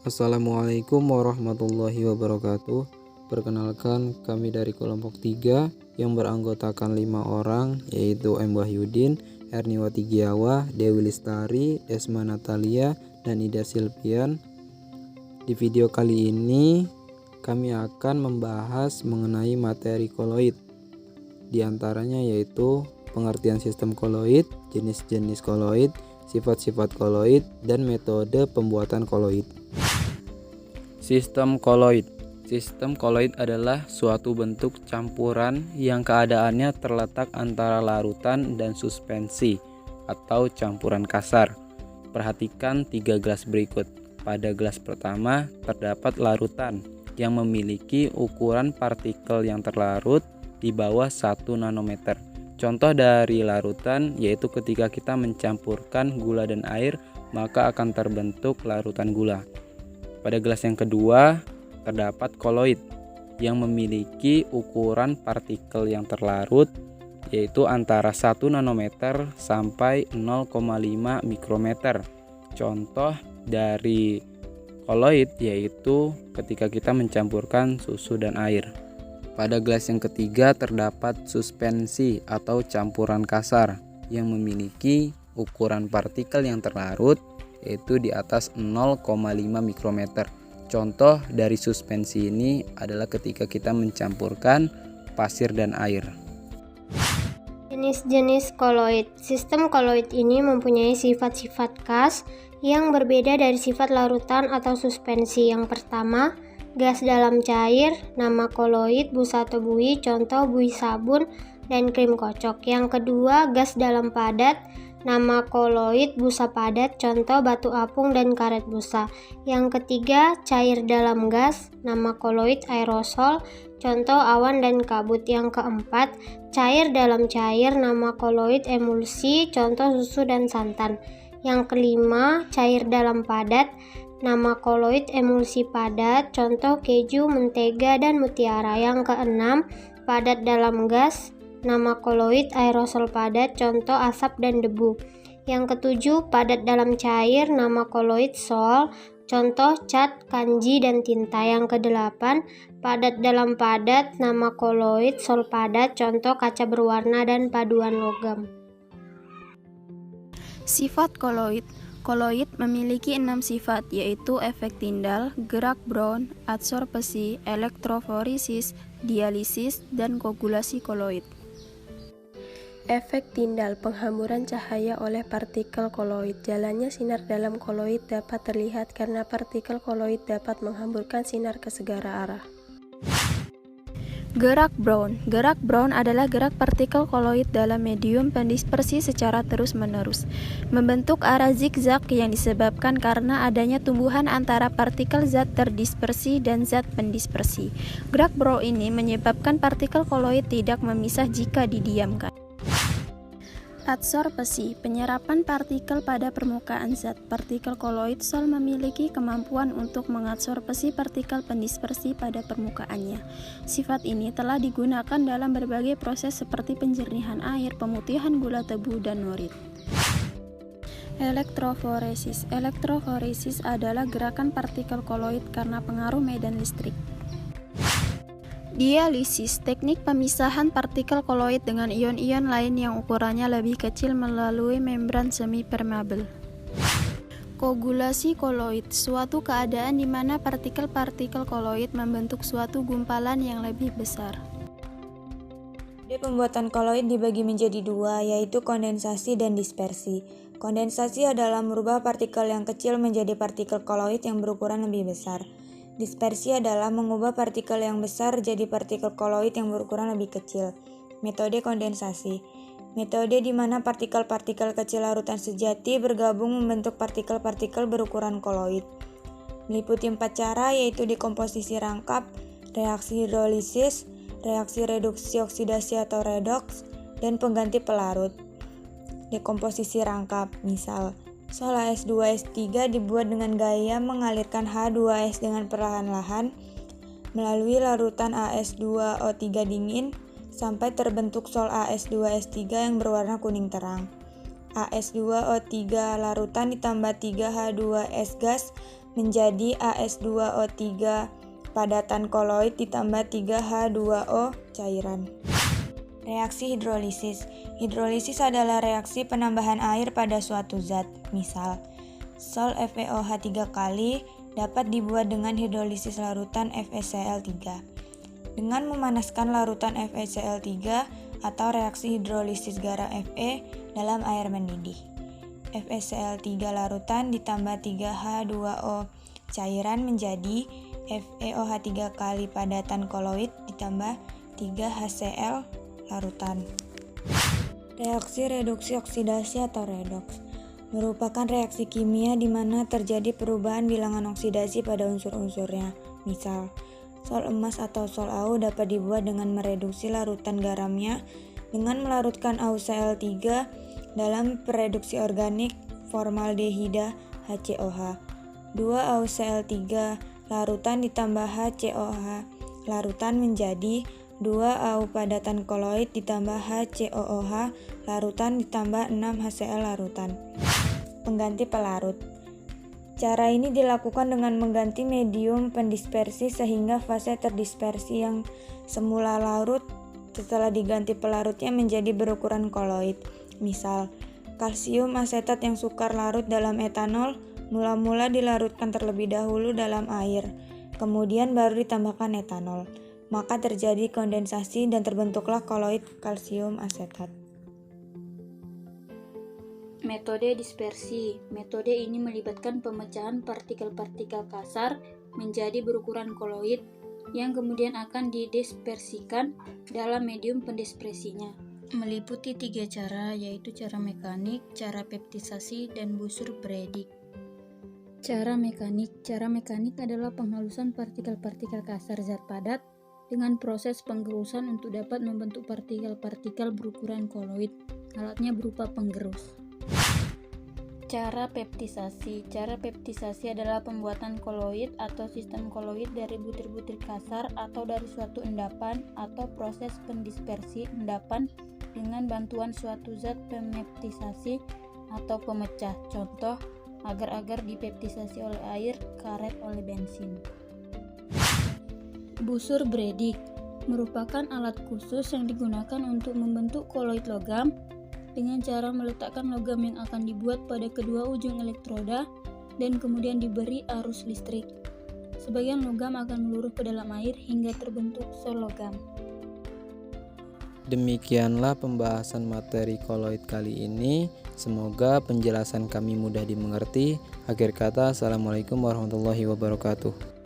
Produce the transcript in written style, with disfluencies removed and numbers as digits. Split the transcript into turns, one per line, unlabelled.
Assalamualaikum warahmatullahi wabarakatuh. Perkenalkan, kami dari kelompok 3 yang beranggotakan 5 orang, yaitu M. Wahyudin, Erniwati Giawa, Dewi Lestari, Desma Natalia, dan Ida Silvian. Di video kali ini kami akan membahas mengenai materi koloid. Di antaranya yaitu pengertian sistem koloid, jenis-jenis koloid, sifat-sifat koloid, dan metode pembuatan koloid. Sistem koloid. Sistem koloid adalah suatu bentuk campuran yang keadaannya terletak antara larutan dan suspensi atau campuran kasar. Perhatikan 3 gelas berikut. Pada gelas pertama terdapat larutan yang memiliki ukuran partikel yang terlarut di bawah 1 nanometer. Contoh dari larutan yaitu ketika kita mencampurkan gula dan air, maka akan terbentuk larutan gula. Pada gelas yang kedua terdapat koloid yang memiliki ukuran partikel yang terlarut yaitu antara 1 nanometer sampai 0,5 mikrometer. Contoh dari koloid yaitu ketika kita mencampurkan susu dan air. Pada gelas yang ketiga terdapat suspensi atau campuran kasar yang memiliki ukuran partikel yang terlarut yaitu di atas 0,5 mikrometer. Contoh dari suspensi ini adalah ketika kita mencampurkan pasir dan air.
Jenis-jenis koloid. Sistem koloid ini mempunyai sifat-sifat khas yang berbeda dari sifat larutan atau suspensi. Yang pertama, gas dalam cair, nama koloid, busa atau buih, contoh buih sabun dan krim kocok. Yang kedua, gas dalam padat, nama koloid, busa padat, contoh batu apung dan karet busa. Yang ketiga, cair dalam gas, nama koloid, aerosol, contoh awan dan kabut. Yang keempat, cair dalam cair, nama koloid, emulsi, contoh susu dan santan. Yang kelima, cair dalam padat, nama koloid, emulsi padat, contoh keju, mentega, dan mutiara. Yang keenam, padat dalam gas, nama koloid, aerosol padat, contoh asap dan debu. Yang ketujuh, padat dalam cair, nama koloid, sol, contoh cat, kanji, dan tinta. Yang kedelapan, padat dalam padat, nama koloid, sol padat, contoh kaca berwarna dan paduan logam.
Sifat koloid. Koloid memiliki 6 sifat, yaitu efek Tyndall, gerak Brown, adsorpsi, elektroforesis, dialisis, dan koagulasi koloid.
Efek Tyndall, penghamburan cahaya oleh partikel koloid. Jalannya sinar dalam koloid dapat terlihat karena partikel koloid dapat menghamburkan sinar ke segala arah.
Gerak Brown. Gerak Brown adalah gerak partikel koloid dalam medium pendispersi secara terus-menerus, membentuk arah zigzag yang disebabkan karena adanya tumbuhan antara partikel zat terdispersi dan zat pendispersi. Gerak Brown ini menyebabkan partikel koloid tidak memisah jika didiamkan. Adsorpsi, penyerapan partikel pada permukaan zat. Partikel koloid sol memiliki kemampuan untuk mengadsorpsi partikel pendispersi pada permukaannya. Sifat ini telah digunakan dalam berbagai proses seperti penjernihan air, pemutihan gula tebu, dan norit. Elektroforesis. Elektroforesis adalah gerakan partikel koloid karena pengaruh medan listrik. Dialisis, teknik pemisahan partikel koloid dengan ion-ion lain yang ukurannya lebih kecil melalui membran semi-permeabel. Koagulasi koloid, suatu keadaan di mana partikel-partikel koloid membentuk suatu gumpalan yang lebih besar.
Pembuatan koloid dibagi menjadi 2, yaitu kondensasi dan dispersi. Kondensasi adalah merubah partikel yang kecil menjadi partikel koloid yang berukuran lebih besar. Dispersi adalah mengubah partikel yang besar jadi partikel koloid yang berukuran lebih kecil. Metode kondensasi. Metode di mana partikel-partikel kecil larutan sejati bergabung membentuk partikel-partikel berukuran koloid. Meliputi 4 cara, yaitu dekomposisi rangkap, reaksi hidrolisis, reaksi reduksi oksidasi atau redoks, dan pengganti pelarut. Dekomposisi rangkap, misal sol H2S3 dibuat dengan gaya mengalirkan H2S dengan perlahan-lahan melalui larutan AS2O3 dingin sampai terbentuk sol AS2S3 yang berwarna kuning terang. AS2O3 larutan ditambah 3H2S gas menjadi AS2O3 padatan koloid ditambah 3H2O cairan. Reaksi hidrolisis. Hidrolisis adalah reaksi penambahan air pada suatu zat. Misal, sol FeOH 3 kali dapat dibuat dengan hidrolisis larutan FeCl3. Dengan memanaskan larutan FeCl3 atau reaksi hidrolisis garam Fe dalam air mendidih. FeCl3 larutan ditambah 3H2O cairan menjadi FeOH 3 kali padatan koloid ditambah 3HCl larutan. Reaksi reduksi oksidasi atau redoks merupakan reaksi kimia di mana terjadi perubahan bilangan oksidasi pada unsur-unsurnya. Misal, sol emas atau sol Au dapat dibuat dengan mereduksi larutan garamnya dengan melarutkan AuCl3 dalam pereduksi organik formaldehida HCOH. 2 AuCl3 larutan ditambah HCOH larutan menjadi 2 Au padatan koloid ditambah HCOOH larutan ditambah 6 HCl larutan. Pengganti pelarut. Cara ini dilakukan dengan mengganti medium pendispersi sehingga fase terdispersi yang semula larut setelah diganti pelarutnya menjadi berukuran koloid. Misal, kalsium asetat yang sukar larut dalam etanol mula-mula dilarutkan terlebih dahulu dalam air, kemudian baru ditambahkan etanol. Maka terjadi kondensasi dan terbentuklah koloid kalsium asetat.
Metode dispersi. Metode ini melibatkan pemecahan partikel-partikel kasar menjadi berukuran koloid yang kemudian akan didispersikan dalam medium pendispersinya. Meliputi 3 cara, yaitu cara mekanik, cara peptisasi, dan busur Bredig. Cara mekanik. Cara mekanik adalah penghalusan partikel-partikel kasar zat padat dengan proses penggerusan untuk dapat membentuk partikel-partikel berukuran koloid. Alatnya berupa penggerus. Cara peptisasi. Cara peptisasi adalah pembuatan koloid atau sistem koloid dari butir-butir kasar atau dari suatu endapan atau proses pendispersi endapan dengan bantuan suatu zat pemeptisasi atau pemecah. Contoh, agar-agar dipeptisasi oleh air, karet oleh bensin. Busur Bredig merupakan alat khusus yang digunakan untuk membentuk koloid logam dengan cara meletakkan logam yang akan dibuat pada kedua ujung elektroda dan kemudian diberi arus listrik. Sebagian logam akan meluruh ke dalam air hingga terbentuk sol logam.
Demikianlah pembahasan materi koloid kali ini. Semoga penjelasan kami mudah dimengerti. Akhir kata, Assalamualaikum warahmatullahi wabarakatuh.